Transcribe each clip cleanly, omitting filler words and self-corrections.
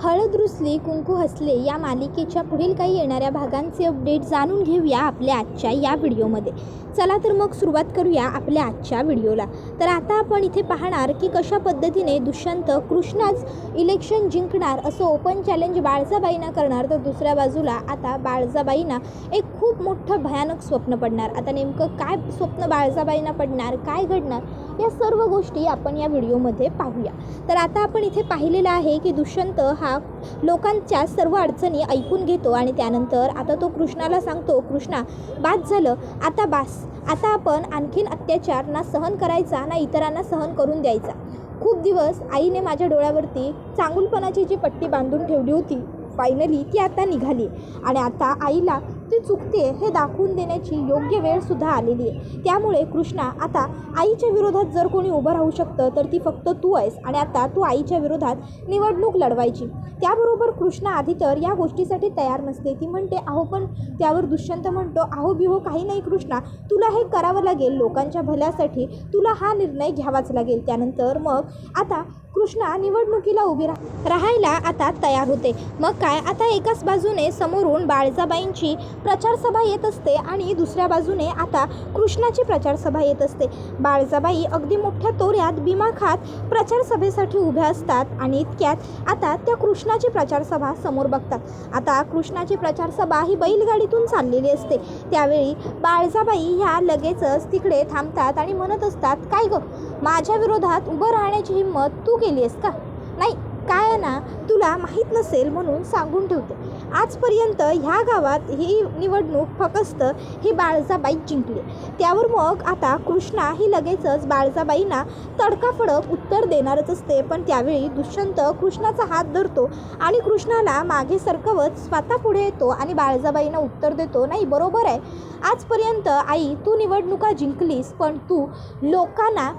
हळद रुसली कुंकू हसले या मालिकेच्या पुढील काही येणाऱ्या भागांचे अपडेट जाणून घेऊया आपल्या आजच्या या व्हिडिओमध्ये. चला तर मग सुरुवात करूया आपल्या आजच्या व्हिडिओला. तर आता आपण इथे पाहणार की कशा पद्धतीने दुष्यंत कृष्णाच इलेक्शन जिंकणार असं ओपन चॅलेंज बाळजाबाईंना करणार, तर दुसऱ्या बाजूला आता बाळजाबाईंना एक खूप मोठं भयानक स्वप्न पडणार. आता नेमकं काय स्वप्न बाळजाबाईंना पडणार, काय घडणार, या सर्व गोष्टी आपण या व्हिडिओमध्ये पाहूया. तर आता आपण इथे पाहिलेलं आहे की दुष्यंत हा लोकांच्या सर्व अडचणी ऐकून घेतो आणि त्यानंतर आता तो कृष्णाला सांगतो, कृष्णा बास झालं, आता बास, आता आपण आणखीन अत्याचार ना सहन करायचा ना इतरांना सहन करून द्यायचा. खूप दिवस आईने माझ्या डोळ्यावरती चांगुलपणाची जी पट्टी बांधून ठेवली होती, फायनली ती आता निघाली आणि आता आईला ती चुकते हे दाखवून देण्याची योग्य वेळसुद्धा आलेली आहे. त्यामुळे कृष्णा आता आईच्या विरोधात जर कोणी उभं राहू शकतं तर ती फक्त तू आहेस आणि आता तू आईच्या विरोधात निवडणूक लढवायची. त्याबरोबर कृष्णा आधी तर या गोष्टीसाठी तयार नसते. ती म्हणते अहो, पण त्यावर दुष्यंत म्हणतो, अहो बिहो काही नाही कृष्णा, तुला हे करावं लागेल, लोकांच्या भल्यासाठी तुला हा निर्णय घ्यावाच लागेल. त्यानंतर मग आता कृष्णा निवडणुकीला उभी राहायला आता तयार होते. मग काय, आता एकाच बाजूने समोरून बाळजाबाईंची प्रचारसभा येत असते आणि दुसऱ्या बाजूने आता कृष्णाची प्रचारसभा येत असते. बाळजाबाई अगदी मोठ्या तोऱ्यात बिमा खात प्रचारसभेसाठी उभ्या असतात आणि इतक्यात आता त्या कृष्णाची प्रचारसभा समोर बघतात. आता कृष्णाची प्रचारसभा ही बैलगाडीतून चाललेली असते. त्यावेळी बाळजाबाई ह्या लगेचच तिकडे थांबतात आणि म्हणत असतात, काय गं, माझ्या विरोधात उभं राहण्याची हिंमत तू केली आहेस का? नाही, काय ना, तुला माहीत नसेल म्हणून सांगून ठेवते, आजपर्यंत ह्या गावात ही निवडणूक फक्त ही बाळजाबाई जिंकली. त्यावर मग आता कृष्णा ही लगेचच बाळजाबाईंना तडकाफडक उत्तर देणारच असते. पण त्यावेळी दुष्यंत कृष्णाचा हात धरतो आणि कृष्णाला मागे सरकवत स्वतः पुढे येतो आणि बाळजाबाईंना उत्तर देतो, नाही बरोबर आहे, आजपर्यंत आई तू निवडणुका जिंकलीस, पण तू लोकांना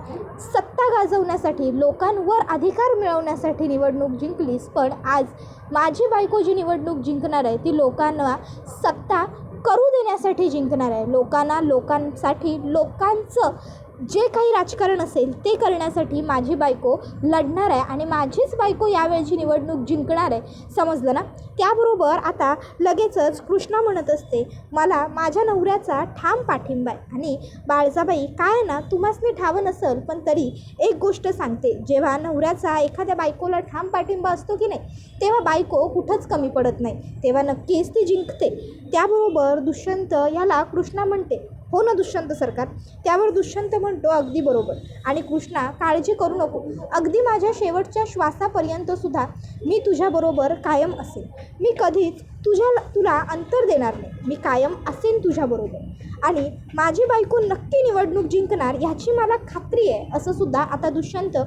सत्ता गाजवण्यासाठी, लोकांवर अधिकार मिळवण्यासाठी निवडणूक जिंकलीस, पण आज माझी बायको जी निवडणूक जिंकणार आहे ती लोकांना सत्ता करू देण्यासाठी जिंकणार आहे. लोकांसाठी लोकांचं जे काही राजकारण असेल ते करण्यासाठी माझी बायको लढणार आहे आणि माझीच बायको यावेळची निवडणूक जिंकणार आहे, समजलं ना? त्याबरोबर आता लगेचच कृष्णा म्हणत असते, मला माझ्या नवऱ्याचा ठाम पाठिंबा आहे. आणि बाळजाबाई, काय ना, तुम्हासनी ठावं नसेल पण तरी एक गोष्ट सांगते, जेव्हा नवऱ्याचा एखाद्या बायकोला ठाम पाठिंबा असतो की नाही, तेव्हा बायको कुठंच कमी पडत नाही, तेव्हा नक्कीच ती जिंकते. त्याबरोबर दुष्यंत याला कृष्णा म्हणते, हो ना दुष्यंत सरकार? त्यावर दुष्यंत म्हणतो, अगदी बरोबर. आणि कृष्णा, काळजी करू नको, अगदी माझ्या शेवटच्या श्वासापर्यंतसुद्धा मी तुझ्याबरोबर कायम असेन. मी कधीच तुला अंतर देणार नाही, मी कायम असेन तुझ्याबरोबर आणि माझी बायको नक्की निवडणूक जिंकणार ह्याची मला खात्री आहे, असं सुद्धा आता दुष्यंत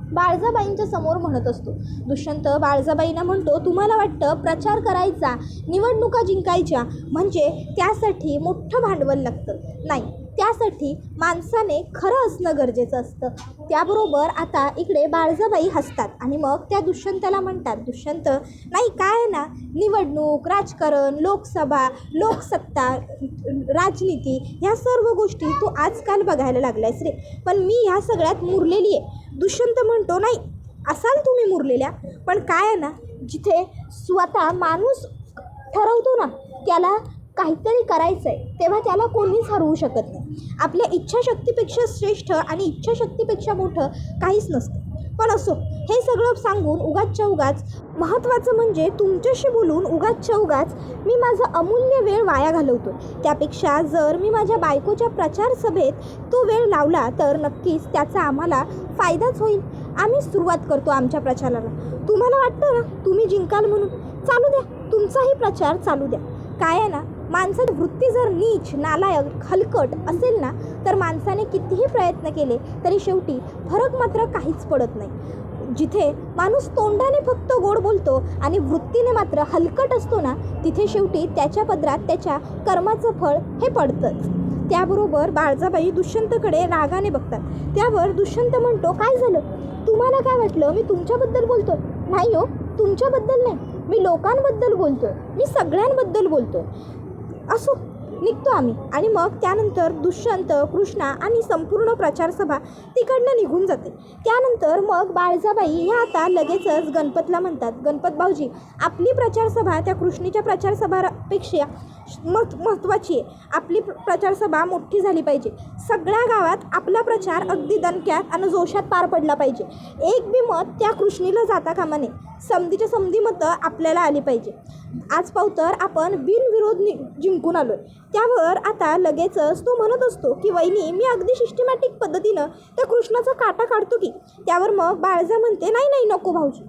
बाळजाबाईंच्या समोर म्हणत असतो. दुष्यंत बाळजाबाईंना म्हणतो, तुम्हाला वाटतं प्रचार करायचा, निवडणुका जिंकायच्या म्हणजे त्यासाठी मोठं भांडवल लागतं? नाही, त्यासाठी माणसाने खरं असणं गरजेचं असतं. त्याबरोबर आता इकडे बाळजाबाई हसतात आणि मग त्या दुष्यंताला म्हणतात, दुष्यंत नाही, काय ना, निवडणूक, राजकारण, लोकसभा, लोकसत्ता, राजनीती ह्या सर्व गोष्टी तू आजकाल बघायला लागलायस रे, पण मी ह्या सगळ्यात मुरलेली आहे. दुष्यंत म्हणतो, नाही, असाल तुम्ही मुरलेल्या, पण काय आहे ना, जिथे स्वतः माणूस ठरवतो ना त्याला काहीतरी करायचं आहे, तेव्हा त्याला कोणीच हरवू शकत नाही. आपल्या इच्छाशक्तीपेक्षा श्रेष्ठ आणि इच्छाशक्तीपेक्षा मोठं काहीच नसतं. पण असो, हे सगळं सांगून उगाचच्या उगाच, महत्त्वाचं म्हणजे तुमच्याशी बोलून उगाचच्या उगाच मी माझा अमूल्य वेळ वाया घालवतो. त्यापेक्षा जर मी माझ्या बायकोच्या प्रचारसभेत तो वेळ लावला तर नक्कीच त्याचा आम्हाला फायदाच होईल. आम्ही सुरुवात करतो आमच्या प्रचाराला. तुम्हाला वाटतं ना तुम्ही जिंकाल म्हणून? चालू द्या, तुमचाही प्रचार चालू द्या. काय आहे ना, माणसाची वृत्ती जर नीच, नालायक, हलकट असेल ना, तर माणसाने कितीही प्रयत्न केले तरी शेवटी फरक मात्र काहीच पडत नाही. जिथे माणूस तोंडाने फक्त गोड बोलतो आणि वृत्तीने मात्र हलकट असतो ना, तिथे शेवटी त्याच्या पदरात त्याच्या कर्माचं फळ हे पडतंच. त्याबरोबर बाळजाबाई दुष्यंतकडे रागाने बघतात. त्यावर दुष्यंत म्हणतो, काय झालं, तुम्हाला काय वाटलं मी तुमच्याबद्दल बोलतो? नाही हो, तुमच्याबद्दल नाही, मी लोकांबद्दल बोलतो, मी सगळ्यांबद्दल बोलतो. असो, निघतो आम्ही. आणि मग त्यानंतर दुष्यंत, कृष्णा आणि संपूर्ण प्रचारसभा तिकडनं निघून जाते. त्यानंतर मग बाळजाबाई ह्या आता लगेचच गणपतला म्हणतात, गणपत भाऊजी आपली प्रचारसभा त्या कृष्णीच्या प्रचारसभापेक्षा महत्त्वाची आहे. आपली प्रचारसभा मोठी झाली पाहिजे. सगळ्या गावात आपला प्रचार अगदी दणक्यात आणि जोशात पार पडला पाहिजे. एक बी मत त्या कृष्णीला जाता कामा नये. समधीच्या समधी मतं आपल्याला आली पाहिजे. आज पाहू तर आपण बिनविरोध जिंकून आलो आहे. त्यावर आता लगेचच तो म्हणत असतो की वहिनी मी अगदी सिस्टमॅटिक पद्धतीनं त्या कृष्णाचा काटा काढतो की. त्यावर मग बाळजा म्हणते नाही नाही नको भाऊजी,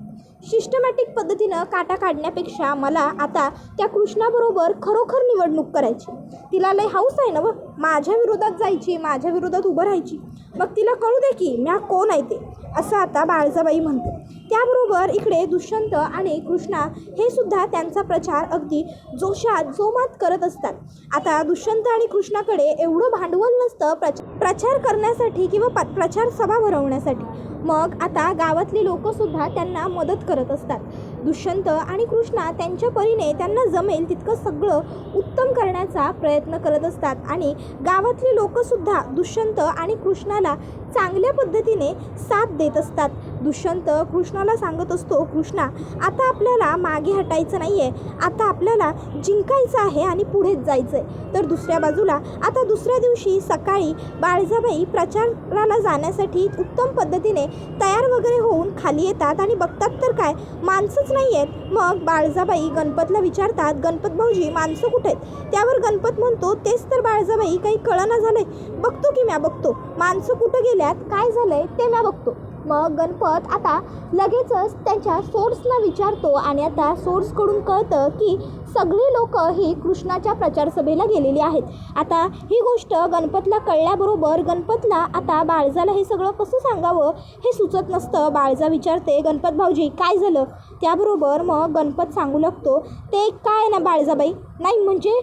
सिस्टमॅटिक पद्धतीनं काटा काढण्यापेक्षा मला आता त्या कृष्णाबरोबर खरोखर निवडणूक करायची. तिला लय हाऊस आहे ना व माझ्या विरोधात जायची, माझ्या विरोधात उभं राहायची. मग तिला कळू दे की म्या कोण आहे ते, असं आता बाळजाबाई म्हणते. त्याबरोबर इकडे दुष्यंत आणि कृष्णा हे सुद्धा त्यांचा प्रचार अगदी जोशात जोमात करत असतात. आता दुष्यंत आणि कृष्णाकडे एवढं भांडवल नसतं प्रचार करण्यासाठी किंवा प्रचार सभा भरवण्यासाठी. मग आता गावातली लोकंसुद्धा त्यांना मदत करत असतात. दुष्यंत आणि कृष्णा त्यांच्या परीने त्यांना जमेल तितकं सगळं उत्तम करण्याचा प्रयत्न करत असतात. आणि गावातली लोकंसुद्धा दुष्यंत आणि कृष्णाला चांगल्या पद्धतीने साथ देत असतात. दुष्यंत कृष्णाला सांगत असतो, कृष्णा आता आपल्याला मागे हटायचं नाही आहे, आता आपल्याला जिंकायचं आहे आणि पुढेच जायचं आहे. तर दुसऱ्या बाजूला आता दुसऱ्या दिवशी सकाळी बाळजाबाई प्रचाराला जाण्यासाठी उत्तम पद्धतीने तयार वगैरे होऊन खाली येतात आणि बघतात तर काय माणसंच नाही आहेत. मग बाळजाबाई गणपतला विचारतात, गणपत भाऊजी माणसं कुठे आहेत? त्यावर गणपत म्हणतो, तेच तर बाळजाबाई काही कळना झालंय, बघतो की म्या बघतो, माणसं कुठं गेल्यात, काय झालंय ते म्या बघतो. मग गणपत आता लगेचच त्यांच्या सोर्सला विचारतो आणि आता सोर्सकडून कळतं की सगळी लोक ही कृष्णाच्या प्रचारसभेला गेलेली आहेत. आता ही गोष्ट गणपतला कळल्याबरोबर गणपतला आता बाळजाला हे सगळं कसं सांगावं हे सुचत नसतं. बाळजा विचारते, गणपत भाऊजी काय झालं? त्याबरोबर मग गणपत सांगू लागतो, ते काय ना बाळजाबाई, नाही म्हणजे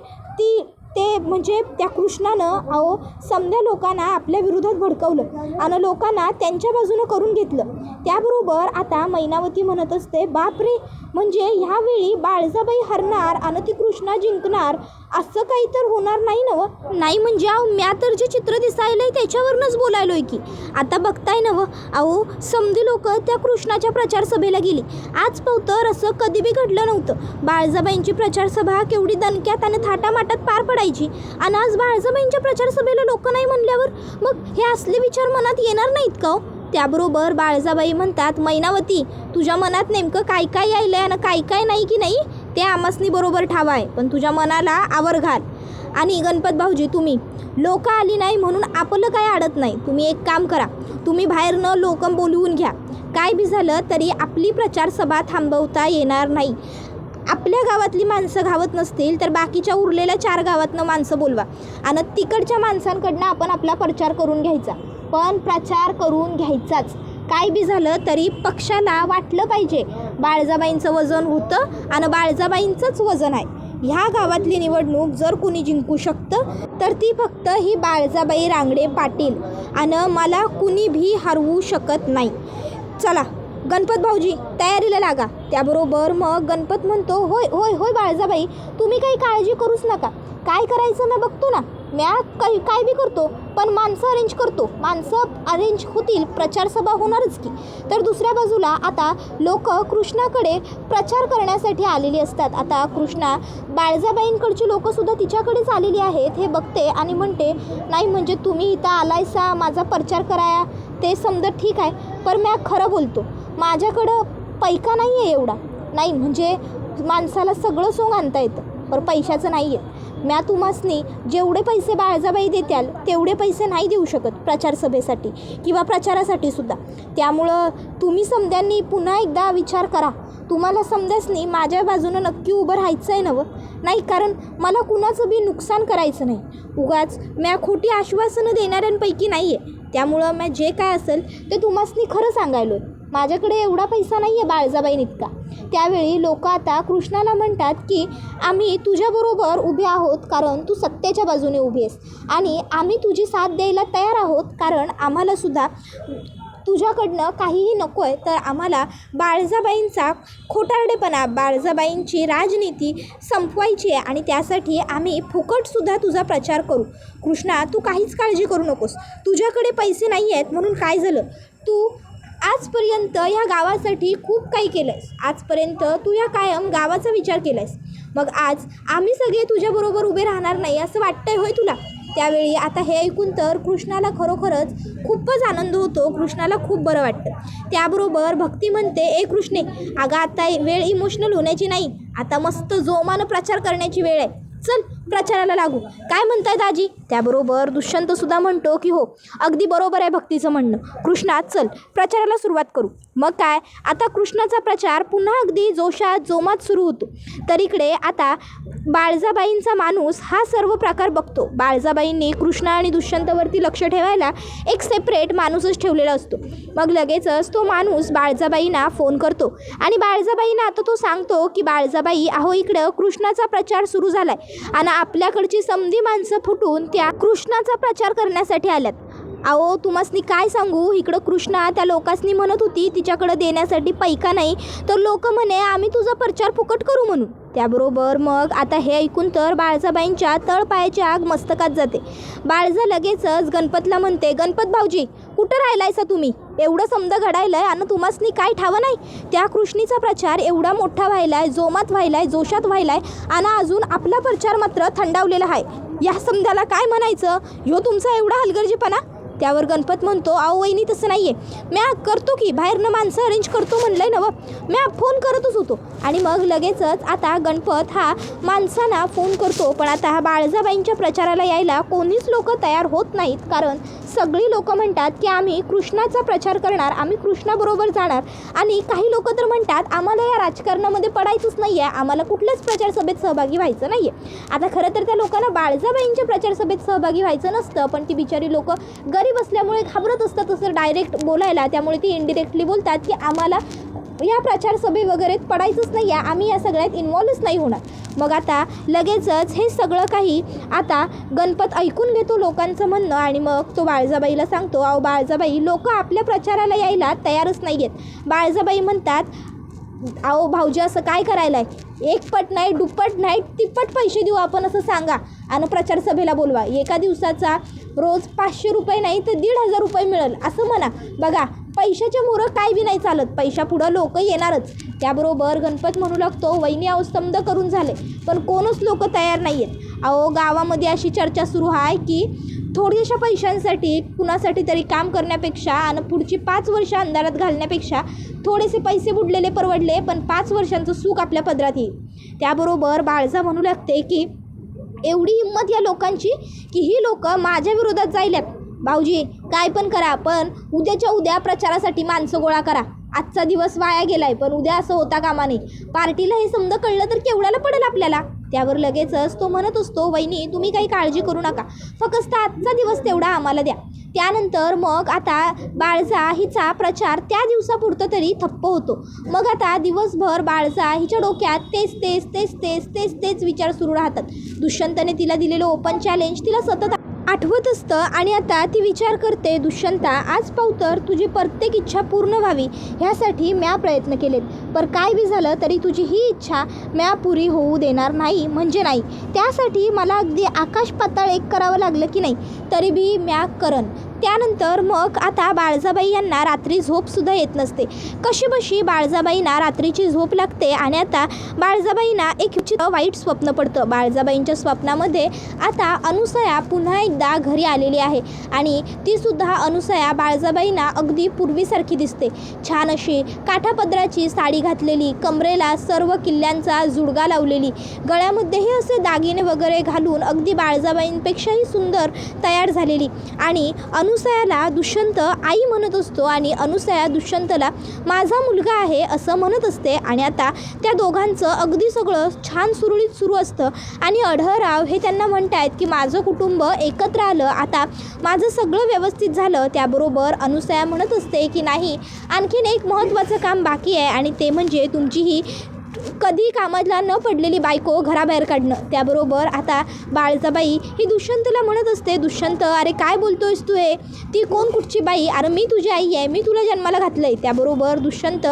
म्हणजे त्या कृष्णानं समध्या लोकांना आपल्या विरोधात भडकवलं आणि लोकांना त्यांच्या बाजूनं करून घेतलं. त्याबरोबर आता मैनावती म्हणत असते, बापरे, म्हणजे ह्यावेळी बाळजाबाई हरणार आणि ती कृष्णा जिंकणार असं काही तर होणार नाही ना व? नाही म्हणजे म्या तर जे चित्र दिसायलंय त्याच्यावरूनच बोलायलोय की. आता बघताय ना व, समधी लोक त्या कृष्णाच्या प्रचारसभेला गेली. आज पाहू तर असं कधी बी घडलं नव्हतं. बाळजाबाईंची प्रचारसभा केवढी दणक्यात आणि थाटामाटात पार पडायची आणि आज बाळजाबाईंच्या प्रचारसभेला लोक नाही म्हणल्यावर मग हे असले विचार मनात येणार नाहीत का? त्याबरोबर बाळजाबाई म्हणतात, मैनावती तुझ्या मनात नेमकं काय काय यायलंय आणि काय काय नाही की नाही ते आमासनी बरोबर ठाव आहे, पण तुझ्या मनाला आवर घाल. आणि गणपत भाऊजी तुम्ही लोक आली नाही म्हणून आपलं काय अडत नाही. तुम्ही एक काम करा, तुम्ही बाहेरनं लोक बोलवून घ्या. काय बी झालं तरी आपली प्रचारसभा थांबवता येणार नाही. आपल्या गावातली माणसं घावत नसतील तर बाकीच्या उरलेल्या 4 गावातनं माणसं बोलवा आणि तिकडच्या माणसांकडनं आपण आपला प्रचार करून घ्यायचा. पण प्रचार करून घ्यायचाच. काय बी झालं तरी पक्षाला वाटलं पाहिजे बाळजाबाईंचं वजन होतं आणि बाळजाबाईंचंच वजन आहे. ह्या गावातली निवडणूक जर कुणी जिंकू शकतं तर ती फक्त ही बाळजाबाई रांगडे पाटील आणि मला कुणी भी हरवू शकत नाही. चला गणपत भाऊजी तयारीला लागा. त्याबरोबर मग गणपत म्हणतो, होय होय होय बाळजाबाई, तुम्ही काही काळजी करूच नका. काय करायचं मी बघतो ना, म्या काय बी करतो, पण माणसं अरेंज करतो. माणसं अरेंज होतील, प्रचारसभा होणारच की. तर दुसऱ्या बाजूला आता लोक कृष्णाकडे प्रचार करण्यासाठी आलेली असतात. आता कृष्णा बाळजाबाईंकडची लोकंसुद्धा तिच्याकडेच आलेली आहेत हे बघते आणि म्हणते, नाही म्हणजे तुम्ही इथं आलायसा माझा प्रचार कराया ते समजा ठीक आहे, पण म्या खरं बोलतो, माझ्याकडं पैका नाही आहे एवढा. नाही म्हणजे माणसाला सगळं सोंग आणता येतं, पण पैशाचं नाही आहे. म्या तुम्हासनी जेवढे पैसे बाळजाबाई देत्याल तेवढे पैसे नाही देऊ शकत प्रचारसभेसाठी किंवा प्रचारासाठी सुद्धा. त्यामुळं तुम्ही समध्यांनी पुन्हा एकदा विचार करा. तुम्हाला समध्यासनी माझ्या बाजूनं नक्की उभं राहायचं आहे नवं? नाही, कारण मला कुणाचं बी नुकसान करायचं नाही. उगाच म्या खोटी आश्वासनं देणाऱ्यांपैकी नाही आहे. त्यामुळं म्या जे काय असेल ते तुम्हासनी खरं सांगायलो. माझ्याकडे एवढा पैसा नाही आहे बाळजाबाईन इतका. त्यावेळी लोक आता कृष्णाला म्हणतात की आम्ही तुझ्याबरोबर उभे आहोत कारण तू सत्याच्या बाजूने उभी आहेस आणि आम्ही तुझी साथ द्यायला तयार आहोत कारण आम्हालासुद्धा तुझ्याकडनं काहीही नको आहे तर आम्हाला बाळजाबाईंचा खोटारडेपणा, बाळजाबाईंची राजनीती संपवायची आहे आणि त्यासाठी आम्ही फुकटसुद्धा तुझा प्रचार करू. कृष्णा, तू काहीच काळजी करू नकोस. तुझ्याकडे पैसे नाही आहेत म्हणून काय झालं? तू आजपर्यंत ह्या गावासाठी खूप काही केलं आहेस. आजपर्यंत तू या कायम गावाचा विचार केला आहेस. मग आज आम्ही सगळे तुझ्याबरोबर उभे राहणार नाही असं वाटतंय होय तुला? त्यावेळी आता हे ऐकून तर कृष्णाला खरोखरच खूपच आनंद होतो. कृष्णाला खूप बरं वाटतं. त्याबरोबर भक्ती म्हणते, ए कृष्णे, अगं आता वेळ इमोशनल होण्याची नाही, आता मस्त जोमानं प्रचार करण्याची वेळ आहे. चल प्रचाराला लागू. काय म्हणताय दाजी? त्याबरोबर दुष्यंतसुद्धा म्हणतो की हो, अगदी बरोबर आहे भक्तीचं म्हणणं. कृष्णा, चल प्रचाराला सुरुवात करू. मग काय, आता कृष्णाचा प्रचार पुन्हा अगदी जोशात जोमात सुरू होतो. तर इकडे आता बाळजाबाईंचा माणूस हा सर्व प्रकार बघतो. बाळजाबाईंनी कृष्णा आणि दुष्यंतवरती लक्ष ठेवायला एक सेपरेट माणूसच ठेवलेला असतो. मग लगेचच तो माणूस बाळजाबाईंना फोन करतो आणि बाळजाबाईंना आता तो सांगतो की बाळजाबाई, अहो इकडं कृष्णाचा प्रचार सुरू झाला आहे आणि आपल्याकडची समधी माणसं फुटून त्या कृष्णाचा प्रचार करण्यासाठी आल्यात. अहो तुम्हासनी काय सांगू, इकडं कृष्णा त्या लोकांनी म्हणत होती तिच्याकडं देण्यासाठी पैका नाही, तर लोक म्हणे आम्ही तुझा प्रचार फुकट करू म्हणून. त्याबरोबर मग आता हे ऐकून तर बाळजाबाईंच्या तळपायाची आग मस्तकात जाते. बाळजा लगेचच गणपतला म्हणते, गणपत भाऊजी, कुठं राहिलायसा तुम्ही? एवढं समजा घडायलं आहे आणि तुम्हासनी काय ठावं नाही? त्या कृष्णीचा प्रचार एवढा मोठा व्हायला आहे, जोमात व्हायला आहे, जोशात व्हायला आहे आणि अजून आपला प्रचार मात्र थंडावलेला आहे. या समजाला काय म्हणायचं? ह्यो तुमचा एवढा हलगर्जीपणा? त्यावर गणपत म्हणतो, अहो वहिनी तसं नाही आहे, म्या करतो की बाहेरनं माणसं अरेंज करतो म्हणलं आहे ना, म्या फोन करतच होतो. आणि मग लगेचच आता गणपत हा माणसांना फोन करतो. पण आता हा बाळजाबाईंच्या प्रचाराला यायला कोणीच लोक तयार होत नाहीत. कारण सगळी लोक म्हणतात की आम्ही कृष्णाचा प्रचार करणार, आम्ही कृष्णाबरोबर जाणार. आणि काही लोक तर म्हणतात आम्हाला या राजकारणामध्ये पडायचंच नाही आहे, आम्हाला कुठल्याच प्रचार सभेत सहभागी व्हायचं नाही आहे. आता खरं तर त्या लोकांना बाळजाबाईंच्या प्रचार सभेत सहभागी व्हायचं नसतं, पण ती बिचारी लोक गरीब असल्यामुळे घाबरत असतात तसं डायरेक्ट बोलायला. त्यामुळे ती इनडिरेक्टली बोलतात की आम्हाला या प्रचार सभे वगैरे पडायचंच नाही आहे, आम्ही या सगळ्यात इन्व्हॉल्वच नाही होणार. मग आता लगेचच हे सगळं काही आता गणपत ऐकून घेतो लोकांचं म्हणणं आणि मग तो बाळजाबाईला सांगतो, अहो बाळजाबाई, लोक आपल्या प्रचाराला यायला तयारच नाही आहेत. बाळजाबाई म्हणतात, अहो भाऊजी असं काय करायला आहे? एक पट नाही, दुप्पट नाही, तिप्पट पैसे देऊ आपण असं सांगा आणि प्रचार सभेला बोलवा. एका दिवसाचा रोज 500 रुपये नाही तर 1,500 रुपये मिळेल असं म्हणा. बघा, पैशाच्या मुळं काय बी नाही चालत, पैशापुढं लोक येणारच. त्याबरोबर गणपत म्हणू लागतो, वहिनी अहो स्तंभ करून झाले पण कोणच लोक तयार नाही आहेत. अहो गावामध्ये अशी चर्चा सुरू आहे की थोड्याशा पैशांसाठी कुणासाठी तरी काम करण्यापेक्षा आणि पुढची 5 वर्ष अंधारात घालण्यापेक्षा थोडेसे पैसे बुडलेले परवडले, पण 5 वर्षांचं सुख आपल्या पदरात येईल. त्याबरोबर बाळजा म्हणू लागते की एवढी हिंमत या लोकांची की ही लोक माझ्या विरोधात जायल्यात. भाऊजी काय पण करा, पण उद्याच्या उद्या प्रचारासाठी माणसं गोळा करा. आजचा दिवस वाया गेलाय, पण उद्या असं होता कामा नये. पार्टीला हे समजा कळलं तर केवढ्याला पडेल आपल्याला. त्यावर लगेचच तो म्हणत असतो, वहिनी तुम्ही काही काळजी करू नका, फक्त आजचा दिवस तेवढा आम्हाला द्या. त्यानंतर मग आता बाळजा हिचा प्रचार त्या दिवसापुरतं तरी ठप्प होतो. मग आता दिवसभर बाळजा हिच्या डोक्यात तेच तेच तेच तेच तेच तेच विचार सुरू राहतात. दुष्यंतने तिला दिलेलं ओपन चॅलेंज तिला सतत आठवत असतं आणि आता ती विचार करते, दुष्यंता आज पाहू तर तुझी प्रत्येक इच्छा पूर्ण व्हावी ह्यासाठी म्या प्रयत्न केलेत, पर काय बी झालं तरी तुझी ही इच्छा म्या पुरी होऊ देणार नाही म्हणजे नाही. त्यासाठी मला अगदी आकाश पाताळ एक करावं लागलं की नाही तरी बी म्या करन. त्यानंतर मग आता बाळजाबाई यांना रात्री झोपसुद्धा येत नसते. कशीबशी बाळजाबाईंना रात्रीची झोप लागते आणि आता बाळजाबाईंना एक वाईट स्वप्न पडतं. बाळजाबाईंच्या स्वप्नामध्ये आता अनुसया पुन्हा एकदा घरी आलेली आहे आणि तीसुद्धा अनुसया बाळजाबाईंना अगदी पूर्वीसारखी दिसते. छान अशी काठापदराची साडी घातलेली, कमरेला सर्व किल्ल्यांचा जुडगा लावलेली, गळ्यामध्येही असे दागिने वगैरे घालून अगदी बाळजाबाईंपेक्षाही सुंदर तयार झालेली. आणि अनुसयाला दुष्यंत आई म्हणत असतो आणि अनुसया दुष्यंतला माझा मुलगा आहे असं म्हणत असते. आणि आता त्या दोघांचं अगदी सगळं छान सुरळीत सुरू असतं आणि अढळराव हे त्यांना म्हणतायत की माझं कुटुंब एकत्र आलं, आता माझं सगळं व्यवस्थित झालं. त्याबरोबर अनुसया म्हणत असते की नाही, आणखीन एक महत्त्वाचं काम बाकी आहे आणि ते म्हणजे तुमची ही कधी कामाला न पडलेली बायको घराबाहेर काढणं. त्याबरोबर आता बाळजाबाई ही दुष्यंतला म्हणत असते, दुष्यंत अरे काय बोलतोयस तू हे, ती कोण कुठची बाई, अरे मी तुझी आई आहे, मी तुला जन्माला घातलं आहे. त्याबरोबर दुष्यंत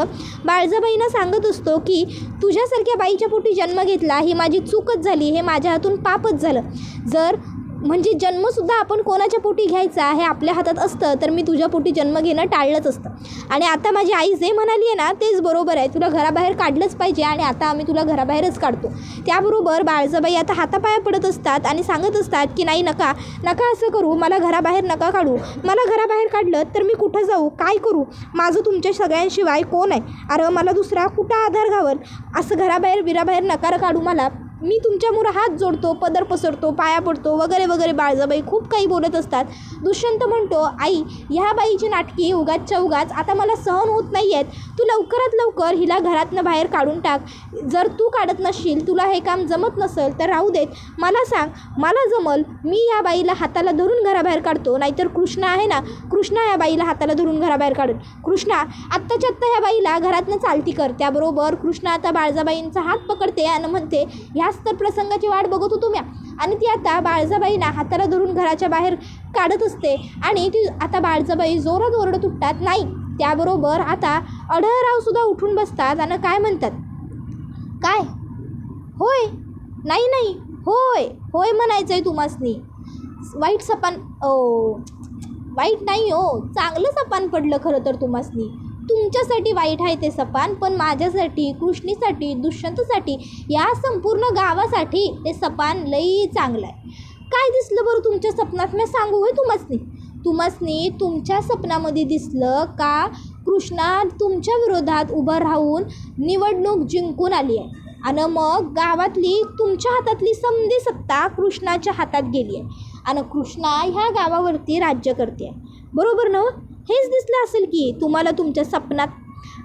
बाळजाबाईंना सांगत असतो की तुझ्यासारख्या बाईच्या पोटी जन्म घेतला ही माझी चूकच झाली, हे माझ्या हातून पापच झालं. जर म्हणजे जन्मसुद्धा आपण कोणाच्या पोटी घ्यायचा हे आपल्या हातात असतं तर मी तुझ्या पोटी जन्म घेणं टाळलंच असतं. आणि आता माझी आई जे म्हणाली आहे ना तेच बरोबर आहे, तुला घराबाहेर काढलंच पाहिजे आणि आता आम्ही तुला घराबाहेरच काढतो. त्याबरोबर बाळजाबाई आता हातापाया पडत असतात आणि सांगत असतात की नाही नका नका असं करू, मला घराबाहेर नका काढू, मला घराबाहेर काढलं तर मी कुठं जाऊ, काय करू, माझं तुमच्या सगळ्यांशिवाय कोण आहे, अरे मला दुसरा कुठं आधार घावल, असं घराबाहेर नकार काढू मला, मी तुमच्यामुळं हात जोडतो, पदर पसरतो, पाया पडतो वगैरे वगैरे. बाळजाबाई खूप काही बोलत असतात. दुष्यंत म्हणतो आई ह्या बाईची नाटकी उगाचच्या उगाच आता मला सहन होत नाही आहेत, तू लवकरात लवकर हिला घरातनं बाहेर काढून टाक. जर तू काढत नसशील, तुला हे काम जमत नसेल तर राहू देत, मला सांग, मला जमल, मी या बाईला हाताला धरून घराबाहेर काढतो, नाहीतर कृष्णा आहे ना, कृष्णा या बाईला हाताला धरून घराबाहेर काढेल. कृष्णा आत्ताच्या आत्ता ह्या बाईला घरातनं चालती कर. त्याबरोबर कृष्णा आता बाळजाबाईंचा हात पकडते आणि म्हणते ह्याच तर प्रसंगाची वाट बघत होतो म्या. आणि ती आता बाळजाबाईंना हाताला धरून घराच्या बाहेर काढत असते आणि ती आता बाळजाबाई जोरात ओरडत उठतात नाही. त्याबरोबर आता अढळरावसुद्धा उठून बसतात आणि काय म्हणतात, काय होय, नाही नाही होय होय म्हणायचं आहे तुम्हासनी, वाईट सपान वाईट नाही हो, चांगलं सपान पडलं खरं तर तुम्हासनी, तुमच्यासाठी वाईट आहे ते सपान, पण माझ्यासाठी, कृष्णीसाठी, दुष्यंतसाठी, या संपूर्ण गावासाठी ते सपान लई चांगलं आहे. काय दिसलं बरं तुमच्या स्वप्नात, मी सांगू होय तुम्हासनी तुमच्या स्वप्नामध्ये दिसलं का कृष्णा तुमच्या विरोधात उभं राहून निवडणूक जिंकून आली आहे आणि मग गावातली तुमच्या हातातली समधी सत्ता कृष्णाच्या हातात गेली आहे आणि कृष्णा ह्या गावावरती राज्य करते आहे, बरोबर ना? हेच दिसलं असेल की तुम्हाला तुमच्या स्वप्नात.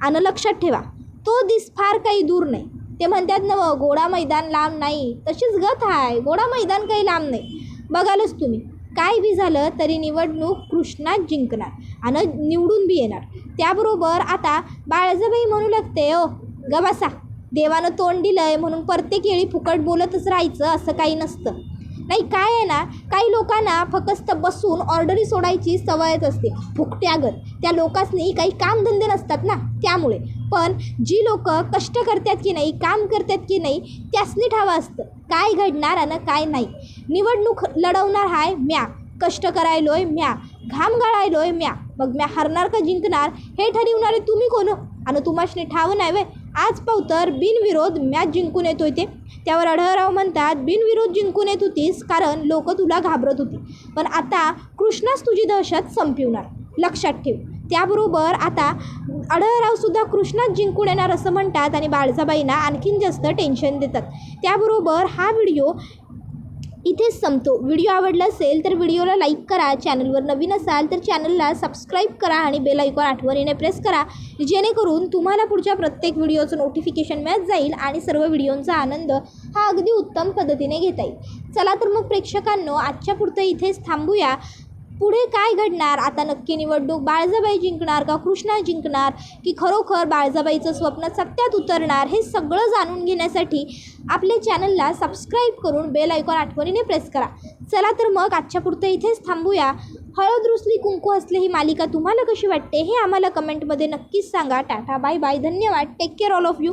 आणि लक्षात ठेवा तो दिस फार काही दूर नाही. ते म्हणतात ना गोडा मैदान लांब नाही, तशीच गत आहे, गोडा मैदान काही लांब नाही. बघालच तुम्ही काय बी झालं तरी निवडणूक कृष्णाच जिंकणार आणि निवडून बी येणार. त्याबरोबर आता बाळजाबाई म्हणू लागते ओ ग बसा, देवानं तोंड दिलं आहे म्हणून प्रत्येक वेळी फुकट बोलतच राहायचं असं काही नसतं. नाही काय आहे ना, काही लोकांना फक्त बसून ऑर्डरी सोडायची सवयच असते फुकट्यागत. त्या लोकांनी काही कामधंदे नसतात ना त्यामुळे. पण जी लोक कष्ट करतात की नाही, काम करतात की नाही, त्यासनी ठावं असतं काय घडणार आणि काय नाही. निवडणूक लढवणार आहे म्या, कष्ट करायलोय म्या, घाम गाळायलोय म्या, मग म्या हरणार का जिंकणार हे ठरवणारे तुम्ही कोण? आणि तुम्हासनी ठावं नाही वे, आज पावतर बिनविरोध मॅच जिंकून येतोय ते. त्यावर अढळराव म्हणतात बिनविरोध जिंकून येत होतीस कारण लोक तुला घाबरत होती, पण आता कृष्णाच तुझी दहशत संपवणार, लक्षात ठेव. त्याबरोबर आता अढळरावसुद्धा कृष्णाच जिंकून येणार असं म्हणतात आणि बाळजाबाईंना आणखीन जास्त टेन्शन देतात. त्याबरोबर हा व्हिडिओ इथेच संपतो. व्हिडिओ आवडला असेल तर व्हिडिओला लाईक करा, चॅनलवर नवीन असाल तर चॅनलला सबस्क्राईब करा आणि बेल आयकॉन आठवणीने प्रेस करा, जेणेकरून तुम्हाला पुढच्या प्रत्येक व्हिडिओचं नोटिफिकेशन मिळत जाईल आणि सर्व व्हिडिओंचा आनंद हा अगदी उत्तम पद्धतीने घेता येईल. चला तर मग प्रेक्षकांनो आजच्या पुरतं इथेच थांबूया. पुढे काय घडणार, आता नक्की निवडणूक बाळजाबाई जिंकणार का कृष्णा जिंकणार, की खरोखर बाळजाबाईचं स्वप्न सत्यात उतरणार, हे सगळं जाणून घेण्यासाठी आपल्या चॅनलला सबस्क्राईब करून बेल आयकॉन आठवणीने प्रेस करा. चला तर मग आजच्या पुरतं इथेच थांबूया. हळद रुसली कुंकू हसले ही मालिका तुम्हाला कशी वाटते हे आम्हाला कमेंटमध्ये नक्कीच सांगा. टाटा बाय बाय, धन्यवाद, take care all of you.